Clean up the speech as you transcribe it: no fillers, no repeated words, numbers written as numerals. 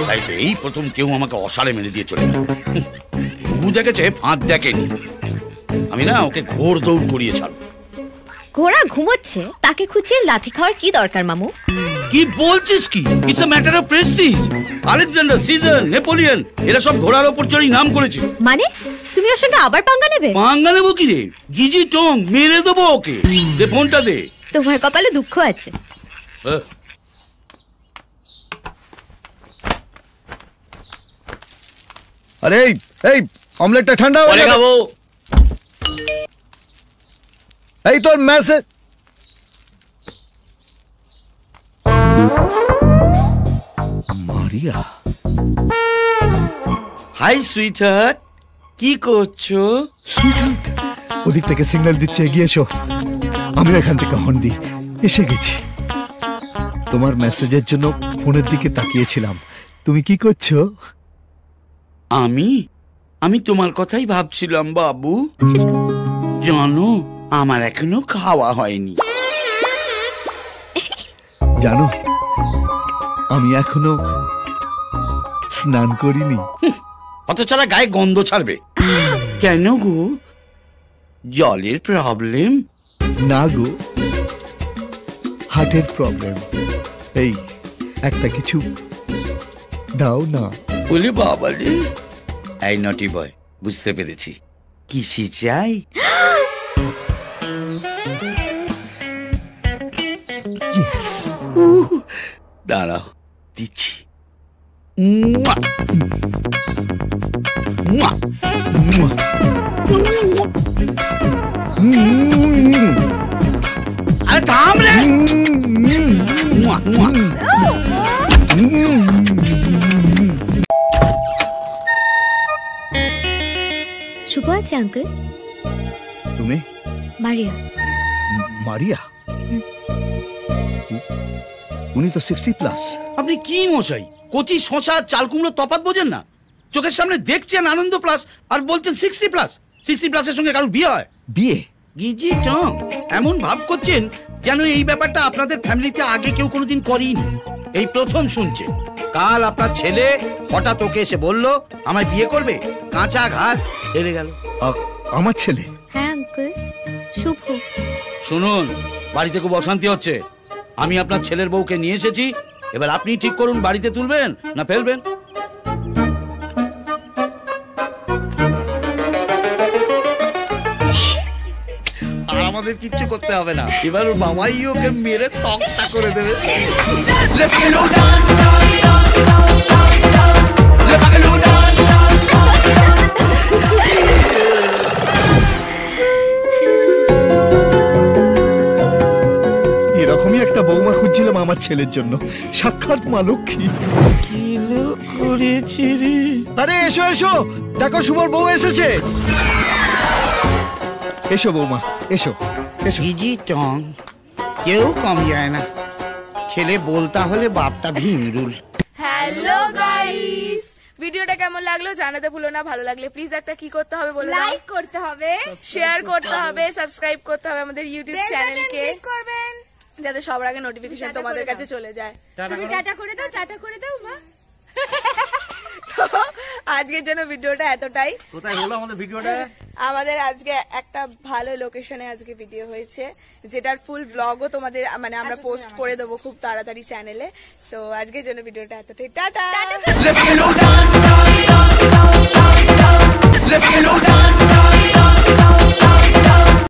তাই তো এই প্রথম কেউ আমাকে অসাড়ে মেরে দিয়ে চলে গেল। ঘু দেখেছে, ফাঁদ দেখেনি। আমি না ওকে ঘোর দৌড় করিয়ে ছাড়ব। ঘোড়া ঘুমোচ্ছে, তাকে খুঁচিয়ে লাথি খাওয়ার কি দরকার মামু? কি বলছিস কি? It's a matter of prestige. Alexander, Caesar, Napoleon এরা সব ঘোড়ার ওপর চড়েই নাম করেছিল। মানে তুমি ওর সঙ্গে আবার পাঙ্গা নেবে? পাঙ্গা নেবো কি রে? গিজি টং মেরে দেবো ওকে। দে ফোনটা দে। তোমার কপালে দুঃখ আছে। আরে এই অমলেটটা ঠান্ডা হয়ে পরে খাবো। এই তোর মেসেজ। মারিয়া, হাই সুইটহার্ট, কি করছো? ওদিক থেকে সিগন্যাল দিচ্ছে, এগিয়ে এসো। আমি এখান থেকে হর্ন দিই, এসে গেছি। তোমার মেসেজের জন্য ফোনের দিকে তাকিয়েছিলাম। তুমি কি করছো? আমি তোমার কথাই ভাবছিলাম বাবু। জানো আমার এখনো খাওয়া হয়নি। জানো আমি এখনো স্নান করিনি। অত ছাড়া গায়ে গন্ধ ছাড়বে কেন গো? জলের প্রবলেম? না গো, হার্টের প্রবলেম। এই একটা কিছু দাও না। বলে বাবা রে। এই নটি বয়, বুঝতে পেরেছি। কিসি চাই? দাঁড়াও, দিচ্ছি। আরে থাম রে। শুভ আছে আঙ্কেল? তুমি? মারিয়া। মারিয়া? উনি তো 60+। আপনি কি মশাই, কচি শশা চাল কুমড়ো তফাৎ বোঝেন না? চোখের সামনে দেখছেন আনন্দ প্লাস আর বলছেন 60+। 60+-এর সঙ্গে কারোর বিয়ে হয়? বিয়ে? গিজি টং এমন ভাব করছেন যেন এই ব্যাপারটা আপনাদের ফ্যামিলিতে আগে কেউ কোনোদিন করেনি, এই প্রথম শুনছেন। কাল আপনার ছেলে হঠাৎ ওকে এসে বলল আমায় বিয়ে করবে, কাঁচা ঘাট হেরে গেল। আমার ছেলে? হ্যাঁ আঙ্কেল, শুভ। শুনুন, বাড়িতে খুব অশান্তি হচ্ছে। আমি আপনার ছেলের বউকে নিয়ে এসেছি, এবার আপনি ঠিক করুন বাড়িতে তুলবেন না ফেলবেন। আর আমাদের কিচ্ছু করতে হবে না, এবার ওর বাবাই ওকে মেরে তক্তা করে দেবে। এরকমই একটা বৌমা খুঁজছিলাম আমার ছেলের জন্য। সাক্ষাৎ মা লক্ষ্মী। কি লোক করেছে রে। আরে এসো এসো, দেখো শুভর বউ এসেছে। এসো বৌমা, এসো এসো। গিজি টং কেউ কম যায় না, ছেলে বলতা হলে বাপটা ভিমরুল। হ্যালো গাইস, ভিডিওটা কেমন লাগলো জানাতে ভুলো না। ভালো লাগলে প্লিজ একটা কি করতে হবে বলো? লাইক করতে হবে, শেয়ার করতে হবে, সাবস্ক্রাইব করতে হবে আমাদের ইউটিউব চ্যানেলকে, করবেন যাতে সবার আগে নোটিফিকেশন তোমাদের কাছে চলে যায়। তুমি টাটা করে দাও, টাটা করে দাও মা। আজকের জন্য ভিডিওটা এতটাই। কোথায় হলো আমাদের ভিডিওটা? আমাদের আজকে একটা ভালো লোকেশনে আজকে ভিডিও হয়েছে, যেটার ফুল ব্লগও তোমাদের মানে আমরা পোস্ট করে দেবো খুব তাড়াতাড়ি চ্যানেলে। তো আজকের জন্য ভিডিওটা এতটাই, টাটা।